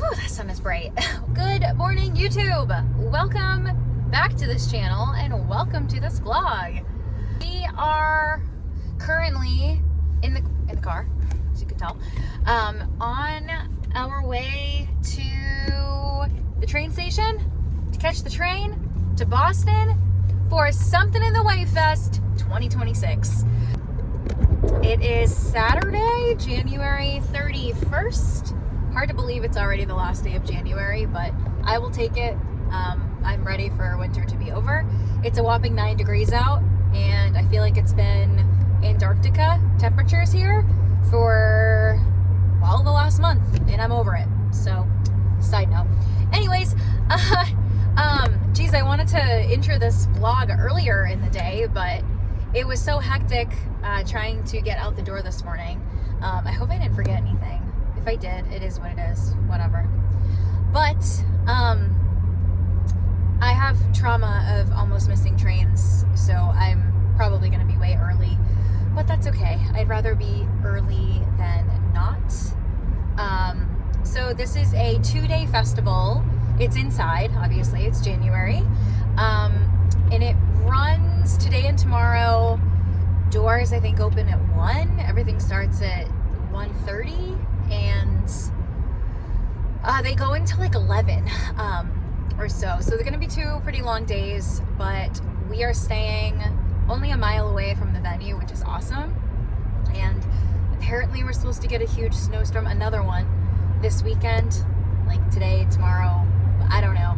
Oh, that sun is bright. Good morning, YouTube. Welcome back to this channel and welcome to this vlog. We are currently in the car, as you can tell, on our way to the train station to catch the train to Boston for Something in the Way Fest 2026. It is Saturday, January 31st. Hard to believe it's already the last day of January, but I will take it. I'm ready for winter to be over. It's a whopping 9 degrees out, and I feel like it's been Antarctica temperatures here for, well, the last month, and I'm over it. So, side note. Anyways, geez, I wanted to intro this vlog earlier in the day, but it was so hectic trying to get out the door this morning. I hope I didn't forget anything. If I did, it is what it is, whatever. But I have trauma of almost missing trains, so I'm probably gonna be way early, but that's okay. I'd rather be early than not. So this is a 2-day festival. It's inside, obviously, it's January. And it runs today and tomorrow. Doors, I think, open at 1. Everything starts at 1:30. And they go until like 11 or so. So they're going to be 2 pretty long days, but we are staying only a mile away from the venue, which is awesome. And apparently we're supposed to get a huge snowstorm, another one this weekend, like today, tomorrow. I don't know.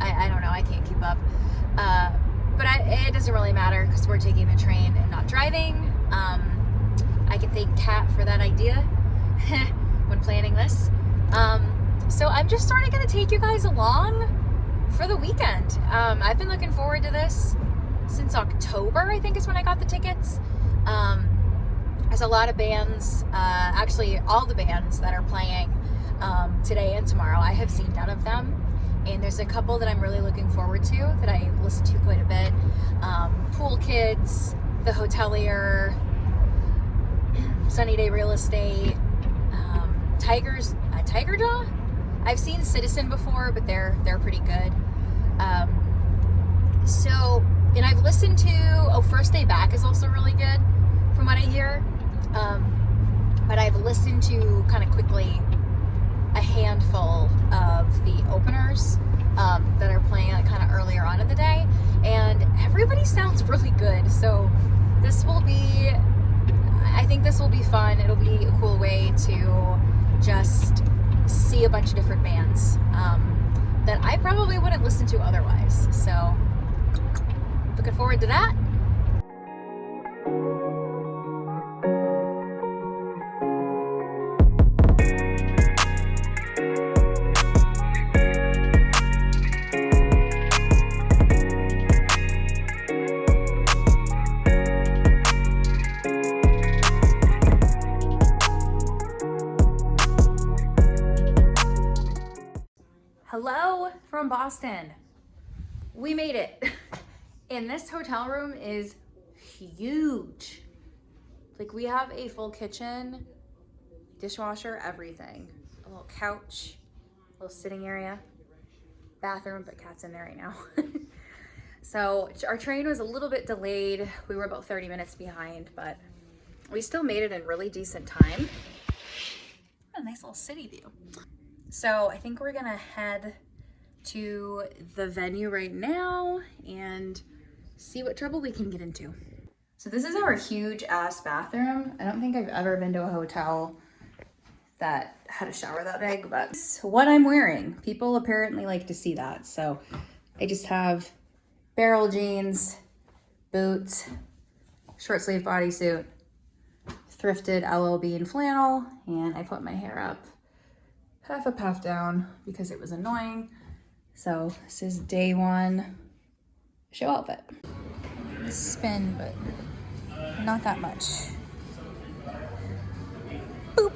I don't know. I can't keep up. But it doesn't really matter because we're taking the train and not driving. I can thank Kat for that idea when planning this. So I'm just sort of going to take you guys along for the weekend. I've been looking forward to this since October, I think is when I got the tickets. There's a lot of bands, actually all the bands that are playing today and tomorrow. I have seen none of them. And there's a couple that I'm really looking forward to that I listen to quite a bit. Pool Kids, The Hotelier, Sunny Day Real Estate, Tiger Jaw. I've seen Citizen before, but they're pretty good. And I've listened to First Day Back is also really good from what I hear. But I've listened to kind of quickly a handful of the openers that are playing like kind of earlier on in the day, and everybody sounds really good. So I think this will be fun. It'll be a cool way to just see a bunch of different bands that I probably wouldn't listen to otherwise. So looking forward to that. Hello from Boston. We made it. And this hotel room is huge. Like, we have a full kitchen, dishwasher, everything. A little couch, a little sitting area, bathroom, but Kat's in there right now. So our train was a little bit delayed. We were about 30 minutes behind, but we still made it in really decent time. A nice little city view. So I think we're gonna head to the venue right now and see what trouble we can get into. So this is our huge ass bathroom. I don't think I've ever been to a hotel that had a shower that big, but it's what I'm wearing. People apparently like to see that. So I just have barrel jeans, boots, short sleeve bodysuit, thrifted LL Bean flannel, and I put my hair up half up, half down because it was annoying. So this is day 1 show outfit. Spin, but not that much. Boop.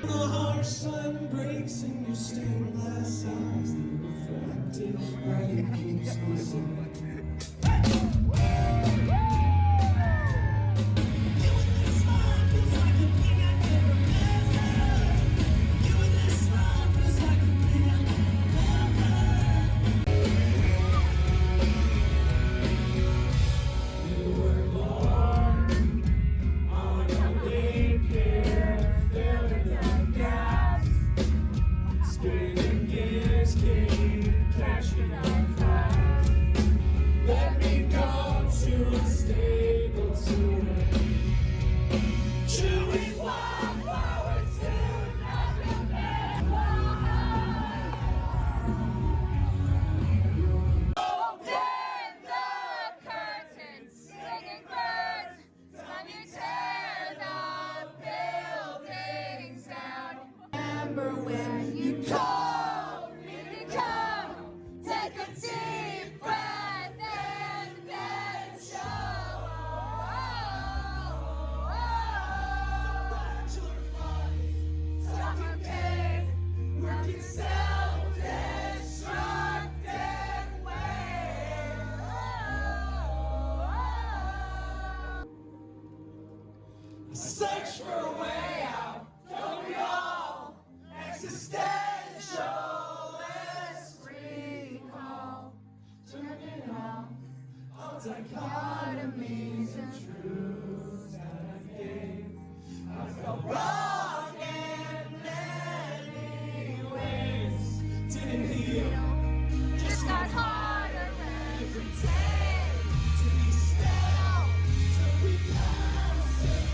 The harsh sun breaks in your stained glass eyes. The refracted light keeps missing. Spinning gears keep crashing on cars. Let me go to a stable tune. Chewing wildflowers till nothing Open the curtains, singing birds, when you tear the buildings down. remember when you Call me to come, take a deep breath and then show. Summer cave, working self-destructive way. search for a way out, don't we all? Existential, let's recall. Turn it off, all dichotomies and truths that I gave. I felt wrong in many ways. Didn't heal, just got harder every day. To be still, to be passive.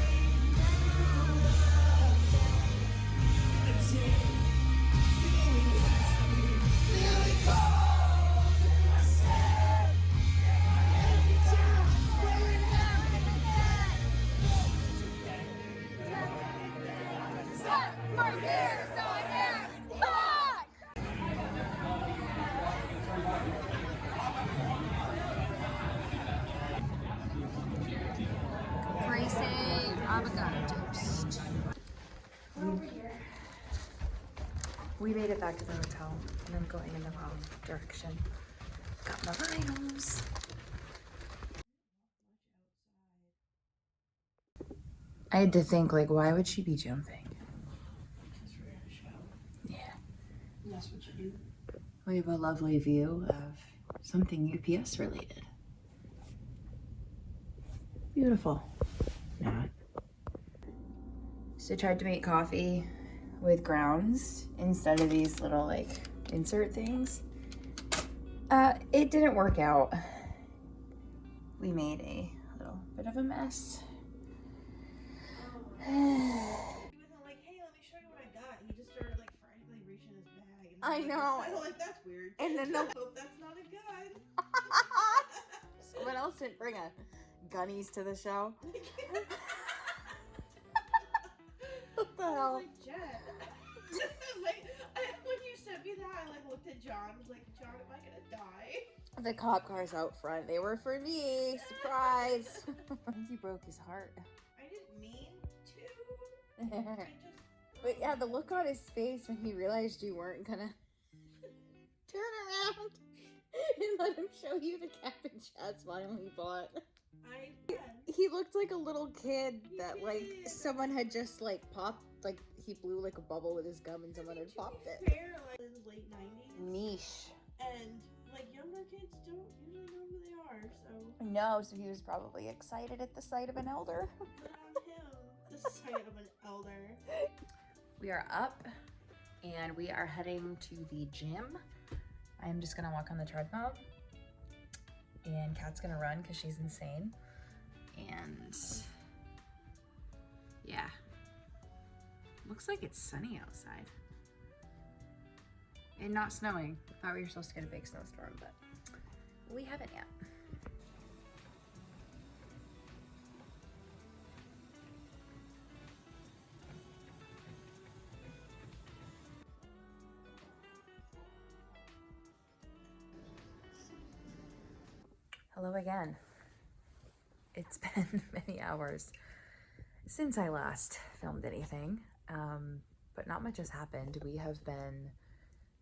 For years on end, fuck! Caprese avocado toast. We made it back to the hotel and I'm going in the wrong direction. Got my vinyls. I had to think, like, why would she be jumping? Because we're in a show. Yeah. And that's what you do. We have a lovely view of something UPS related. Beautiful. Not. So I tried to make coffee with grounds instead of these little like insert things. It didn't work out. We made a little bit of a mess. He wasn't like, hey, let me show you what I got. He just started like frantically reaching his bag. And I know. I was like, that's weird. And then I hope that's not a gun. Someone else didn't bring a gunnies to the show. What the I hell? was like, Jen. When you sent me that, I like looked at John. I was like, John, am I gonna die? The cop cars out front. They were for me. Surprise. I think you broke his heart. I didn't mean to. I just. But yeah, the look on his face when he realized you weren't gonna turn around and let him show you the Captain Chad smile he bought. I did. He looked like a little kid that He like did. someone had just like popped, like he blew like a bubble with his gum and someone had To popped be it. fair, like in the late 90s. Niche. And like younger kids don't usually know who they are, so No, so he was probably excited at the sight of an elder. good on him. The sight of an elder. We are up and we are heading to the gym. I'm just gonna walk on the treadmill and Kat's gonna run because she's insane. And yeah, looks like it's sunny outside and not snowing. Thought we were supposed to get a big snowstorm, but we haven't yet. Hello again. It's been many hours since I last filmed anything, but not much has happened. We have been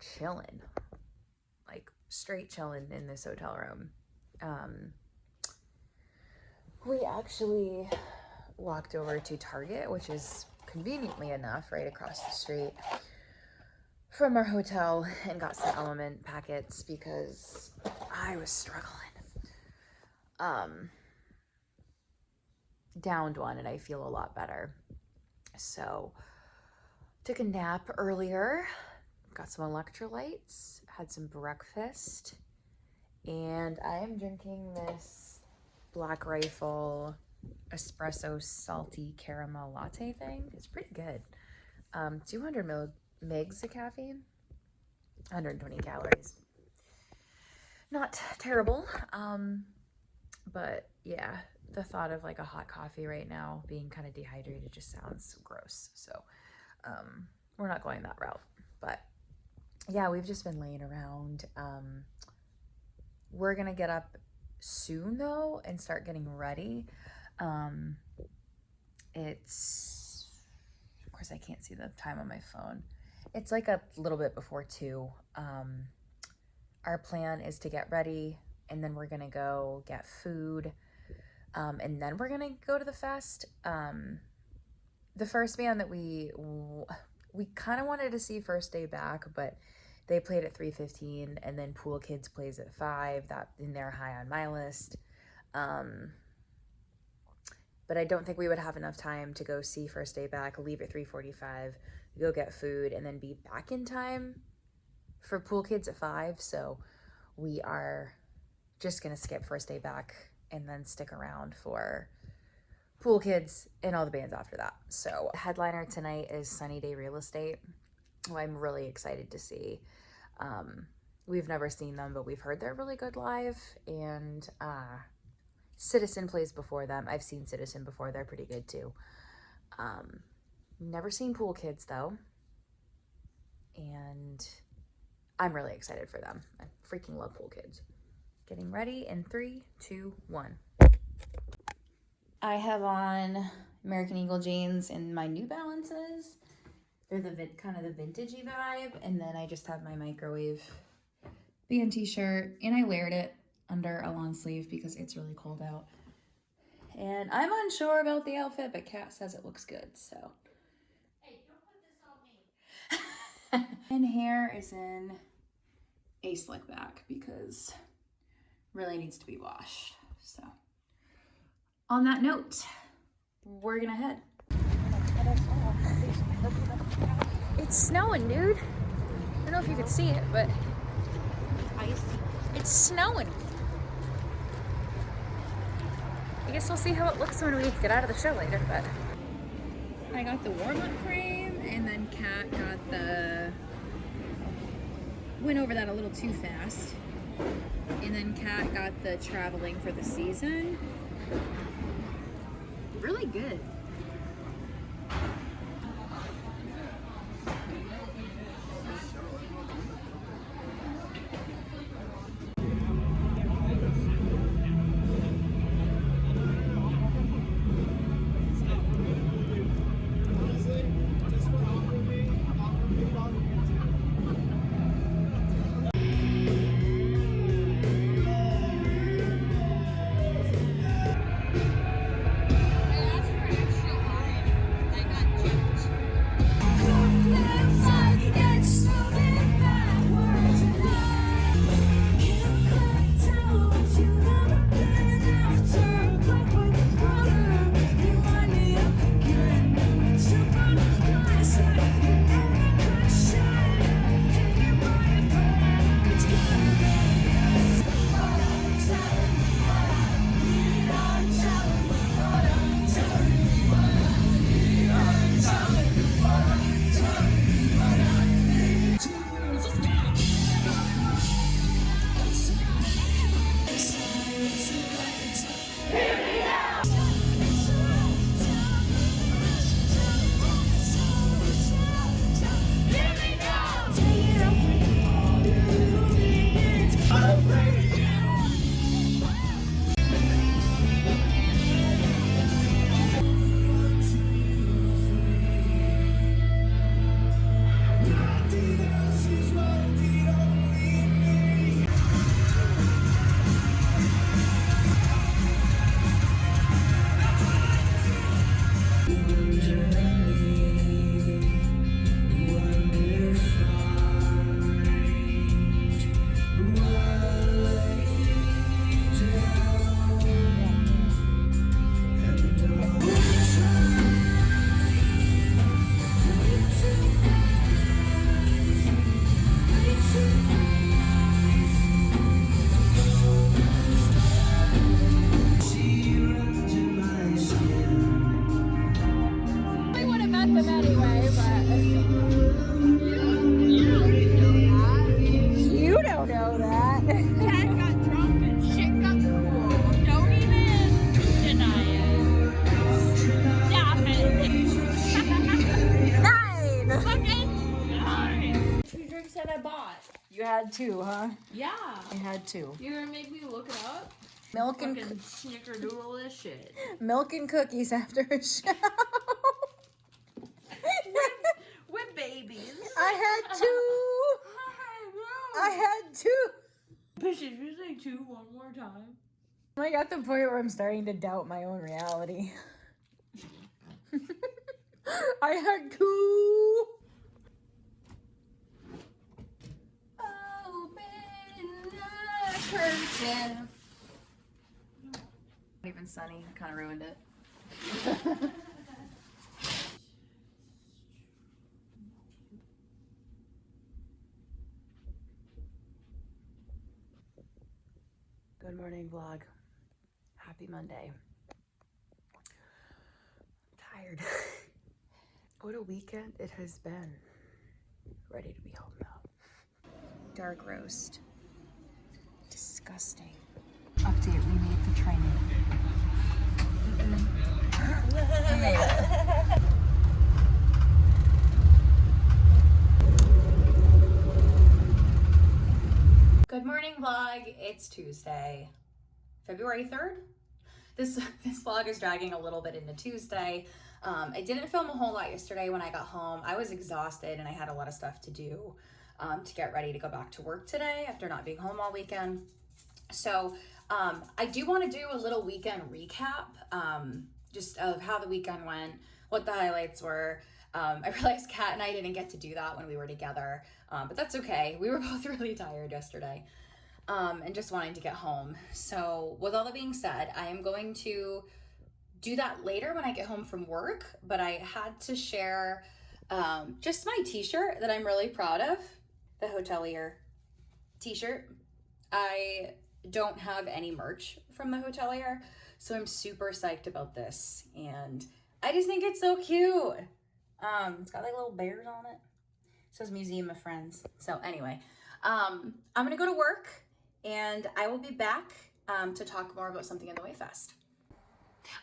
chilling, like straight chilling in this hotel room. We actually walked over to Target, which is conveniently enough right across the street from our hotel, and got some Element packets because I was struggling. Downed one and I feel a lot better. So took a nap earlier, got some electrolytes, had some breakfast, and I am drinking this Black Rifle espresso salty caramel latte thing. It's pretty good. 200 megs of caffeine, 120 calories. Not terrible. But yeah, the thought of like a hot coffee right now being kind of dehydrated just sounds gross. So we're not going that route. But yeah, we've just been laying around. We're gonna get up soon though and start getting ready. It's, of course I can't see the time on my phone. It's like a little bit before 2. Our plan is to get ready, and then we're gonna go get food, and then we're gonna go to the fest. The first band that we kind of wanted to see First Day Back, but they played at 3:15, and then Pool Kids plays at 5. That, and they're high on my list. But I don't think we would have enough time to go see First Day Back, leave at 3:45, go get food, and then be back in time for Pool Kids at 5. So we are just gonna skip First Day Back and then stick around for Pool Kids and all the bands after that. So headliner tonight is Sunny Day Real Estate, who I'm really excited to see. We've never seen them, but we've heard they're really good live, and Citizen plays before them. I've seen Citizen before. They're pretty good too. Never seen Pool Kids though, and I'm really excited for them. I freaking love Pool Kids. Getting ready in 3, 2, 1. I have on American Eagle jeans and my New Balances. They're the kind of the vintagey vibe, and then I just have my microwave band t-shirt, and I layered it under a long sleeve because it's really cold out. And I'm unsure about the outfit, but Kat says it looks good, so. Hey, don't put this on me. And hair is in a slick back because really needs to be washed. So on that note, we're gonna head. It's snowing, dude. I don't know if you can see it, but it's snowing. I guess we'll see how it looks when we get out of the show later, but I got the warm-up frame, and then Kat got the, went over that a little too fast, and then Kat got the traveling for the season. Really good. know that. Cat got drunk and shit got cool. Don't even deny it. Stop it. 9! Fucking 9. 2 drinks that I bought. You had 2, huh? Yeah. I had 2. You're gonna make me look it up? Milk and Fucking snickerdoodle this shit. milk and cookies after a show. With babies. I had 2. I had 2. Bitch, if you say 2 one more time. I got the point where I'm starting to doubt my own reality. I had 2. Open the curtain. Not even sunny. Kind of ruined it. Good morning, vlog. Happy Monday. I'm tired. What a weekend it has been. Ready to be home now. Dark roast. Disgusting. Update, we made the training. Good morning, vlog. It's Tuesday, February 3rd. This vlog is dragging a little bit into Tuesday. I didn't film a whole lot yesterday when I got home. I was exhausted and I had a lot of stuff to do to get ready to go back to work today after not being home all weekend. So I do want to do a little weekend recap just of how the weekend went, what the highlights were. I realized Kat and I didn't get to do that when we were together, but that's okay. We were both really tired yesterday and just wanting to get home. So with all that being said, I am going to do that later when I get home from work, but I had to share just my t-shirt that I'm really proud of, the Hotelier t-shirt. I don't have any merch from the Hotelier, so I'm super psyched about this, and I just think it's so cute. It's got like little bears on it. It says Museum of Friends. So anyway, I'm gonna go to work and I will be back to talk more about Something in the Wayfest.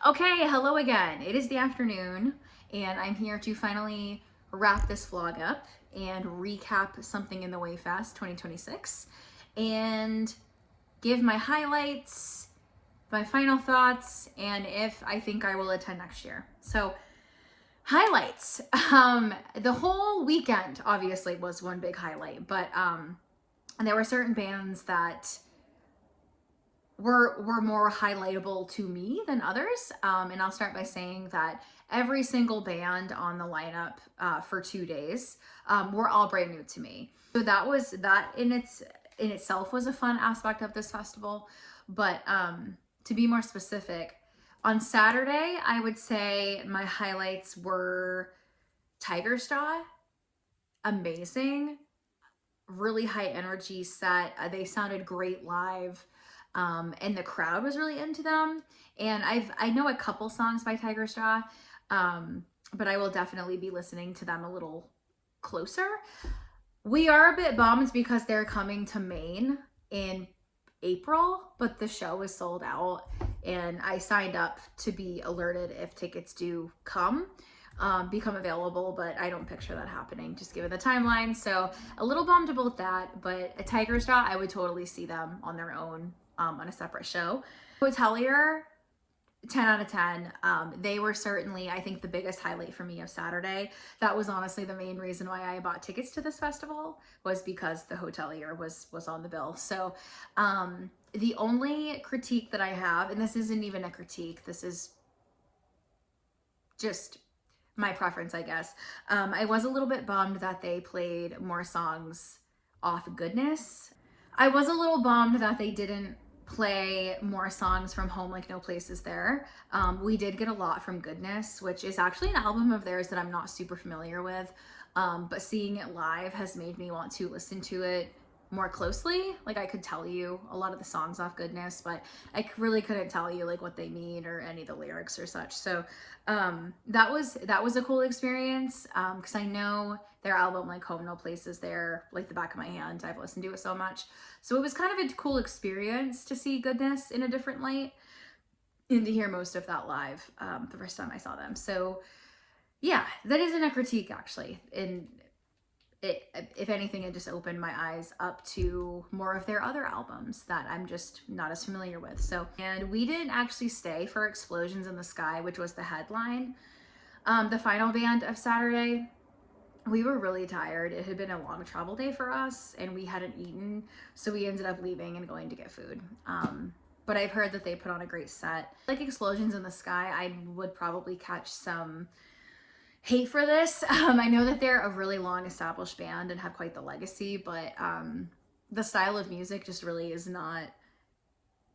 Okay, hello again. It is the afternoon and I'm here to finally wrap this vlog up and recap Something in the Wayfest 2026 and give my highlights, my final thoughts, and if I think I will attend next year. So highlights. The whole weekend obviously was one big highlight, but there were certain bands that were more highlightable to me than others. And I'll start by saying that every single band on the lineup for 2 days were all brand new to me. So that in itself was a fun aspect of this festival. But to be more specific, on Saturday, I would say my highlights were Tigerstraw. Amazing. Really high energy set. They sounded great live. And the crowd was really into them. And I know a couple songs by Tigerstraw, but I will definitely be listening to them a little closer. We are a bit bummed because they're coming to Maine in April, but the show is sold out and I signed up to be alerted if tickets do become available, but I don't picture that happening just given the timeline. So a little bummed about that, but a Tigerstraw, I would totally see them on their own on a separate show. Hotelier, 10 out of 10. They were certainly, I think, the biggest highlight for me of Saturday. That was honestly the main reason why I bought tickets to this festival, was because the Hotelier was on the bill. So the only critique that I have, and this isn't even a critique, this is just my preference, I guess. I was a little bit bummed that they played more songs off Goodness. I was a little bummed that they didn't play more songs from Home Like No Place Is There. We did get a lot from Goodness, which is actually an album of theirs that I'm not super familiar with, but seeing it live has made me want to listen to it more closely. Like I could tell you a lot of the songs off Goodness, but I really couldn't tell you like what they mean or any of the lyrics or such. So that was a cool experience, because I know their album like Home No Place is there like the back of my hand. I've listened to it so much. So it was kind of a cool experience to see Goodness in a different light and to hear most of that live the first time I saw them. So yeah, that isn't a critique actually. And if anything, it just opened my eyes up to more of their other albums that I'm just not as familiar with. So, and we didn't actually stay for Explosions in the Sky, which was the headline, the final band of Saturday. We were really tired. It had been a long travel day for us and we hadn't eaten. So we ended up leaving and going to get food. But I've heard that they put on a great set. Like Explosions in the Sky, I would probably catch some hate for this. I know that they're a really long established band and have quite the legacy, but the style of music just really is not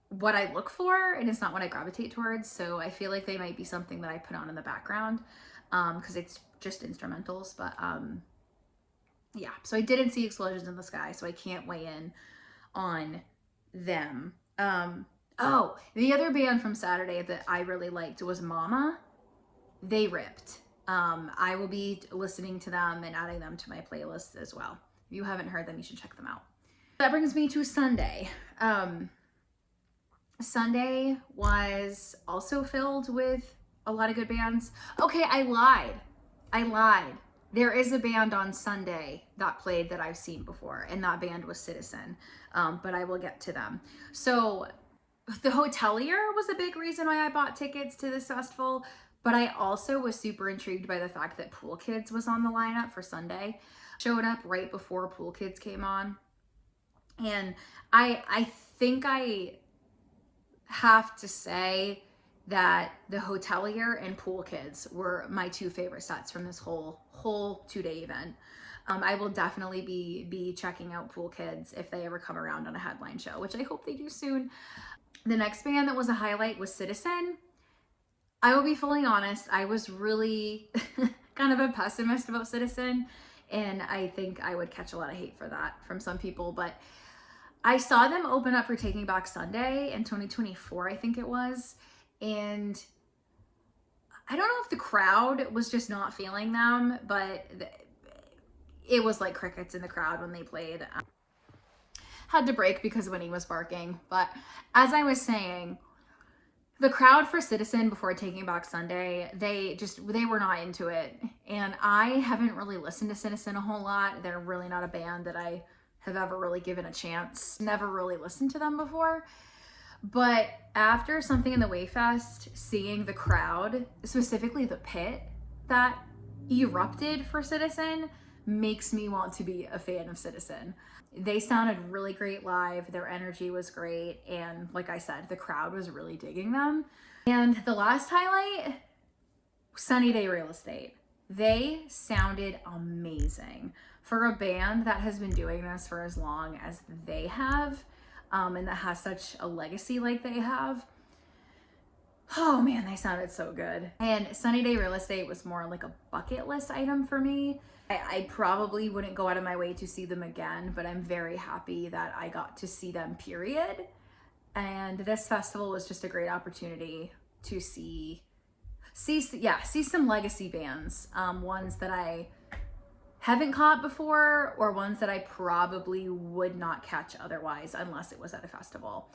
what I look for and it's not what I gravitate towards. So I feel like they might be something that I put on in the background because it's just instrumentals. But yeah, so I didn't see Explosions in the Sky, so I can't weigh in on them. Oh, the other band from Saturday that I really liked was Mama. They ripped. I will be listening to them and adding them to my playlist as well. If you haven't heard them, you should check them out. That brings me to Sunday. Sunday was also filled with a lot of good bands. Okay, I lied. There is a band on Sunday that played that I've seen before, and that band was Citizen, but I will get to them. So the Hotelier was a big reason why I bought tickets to this festival. But I also was super intrigued by the fact that Pool Kids was on the lineup for Sunday. Showed up right before Pool Kids came on. And I think I have to say that the Hotelier and Pool Kids were my two favorite sets from this whole 2-day event. I will definitely be checking out Pool Kids if they ever come around on a headline show, which I hope they do soon. The next band that was a highlight was Citizen. I will be fully honest, I was really kind of a pessimist about Citizen, and I think I would catch a lot of hate for that from some people, but I saw them open up for Taking Back Sunday in 2024, I think it was, and I don't know if the crowd was just not feeling them, but it was like crickets in the crowd when they played. Had to break because Winnie was barking, but as I was saying, the crowd for Citizen before Taking Back Sunday, they were not into it. And I haven't really listened to Citizen a whole lot. They're really not a band that I have ever really given a chance. Never really listened to them before. But after Something in the Wayfest, seeing the crowd, specifically the pit that erupted for Citizen, makes me want to be a fan of Citizen. They sounded really great live. Their energy was great. And like I said, the crowd was really digging them. And the last highlight, Sunny Day Real Estate. They sounded amazing for a band that has been doing this for as long as they have, and that has such a legacy like they have. Oh man, they sounded so good. And Sunny Day Real Estate was more like a bucket list item for me. I probably wouldn't go out of my way to see them again, but I'm very happy that I got to see them, period. And this festival was just a great opportunity to see some legacy bands, ones that I haven't caught before or ones that I probably would not catch otherwise unless it was at a festival.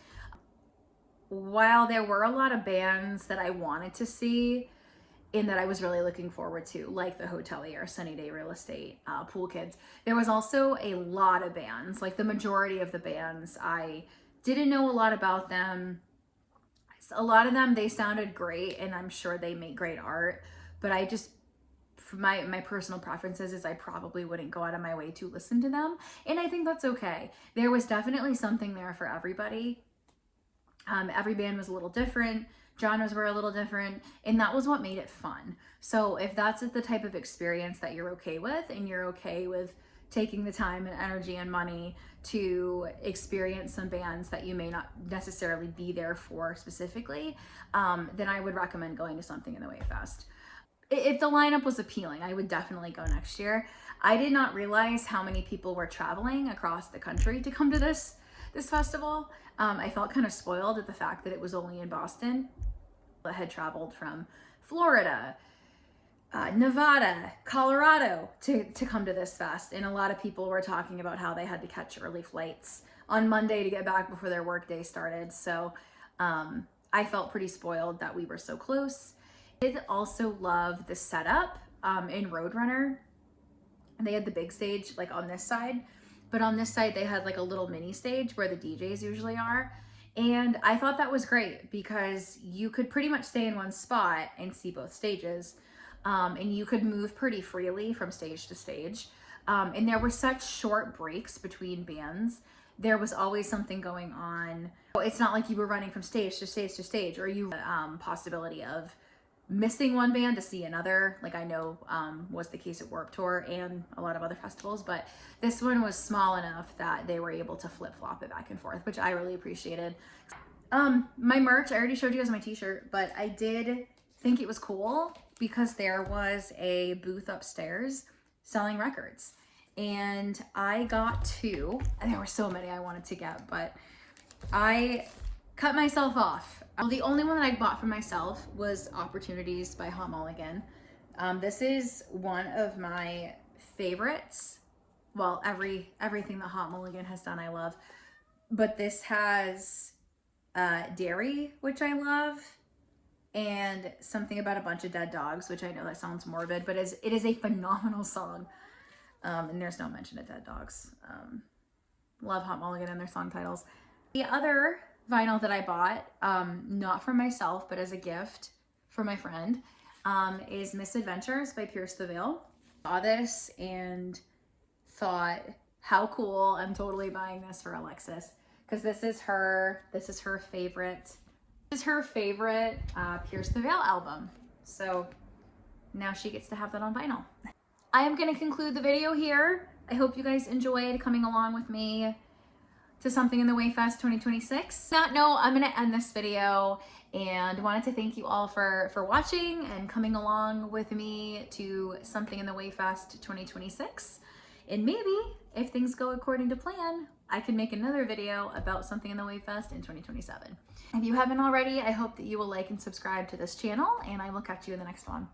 While there were a lot of bands that I wanted to see and that I was really looking forward to, like the Hotelier, Sunny Day Real Estate, Pool Kids, there was also a lot of bands, like the majority of the bands, I didn't know a lot about them. A lot of them, they sounded great and I'm sure they make great art, but I just, for my personal preferences is I probably wouldn't go out of my way to listen to them. And I think that's okay. There was definitely something there for everybody. Every band was a little different, genres were a little different, and that was what made it fun. So if that's the type of experience that you're okay with, and you're okay with taking the time and energy and money to experience some bands that you may not necessarily be there for specifically, then I would recommend going to Something in the Wayfest. If the lineup was appealing, I would definitely go next year. I did not realize how many people were traveling across the country to come to this festival. I felt kind of spoiled at the fact that it was only in Boston. I had traveled from Florida, Nevada, Colorado to come to this fest, and a lot of people were talking about how they had to catch early flights on Monday to get back before their workday started. So I felt pretty spoiled that we were so close. I did also love the setup in Roadrunner. They had the big stage like on this side, but on this side they had like a little mini stage where the DJs usually are. And I thought that was great because you could pretty much stay in one spot and see both stages. And you could move pretty freely from stage to stage. And there were such short breaks between bands. There was always something going on. It's not like you were running from stage to stage to stage, or you possibility of missing one band to see another, like I know was the case at Warped Tour and a lot of other festivals, but this one was small enough that they were able to flip-flop it back and forth, which I really appreciated. My merch, I already showed you guys my t-shirt, but I did think it was cool because there was a booth upstairs selling records, and I got two, and there were so many I wanted to get, but I cut myself off. Well, the only one that I bought for myself was Opportunities by Hot Mulligan. This is one of my favorites. Well, everything that Hot Mulligan has done I love, but this has Dairy, which I love, and Something About a Bunch of Dead Dogs, which I know that sounds morbid, but it is a phenomenal song. And there's no mention of dead dogs. Love Hot Mulligan and their song titles. The other vinyl that I bought, not for myself, but as a gift for my friend, is Misadventures by Pierce the Veil. Saw this and thought, how cool, I'm totally buying this for Alexis, because this is her favorite Pierce the Veil album. So now she gets to have that on vinyl. I am going to conclude the video here. I hope you guys enjoyed coming along with me to Something in the Way Fest 2026. On that note, I'm gonna end this video and wanted to thank you all for watching and coming along with me to Something in the Way Fest 2026. And maybe, if things go according to plan, I can make another video about Something in the Way Fest in 2027. If you haven't already, I hope that you will like and subscribe to this channel, and I will catch you in the next one.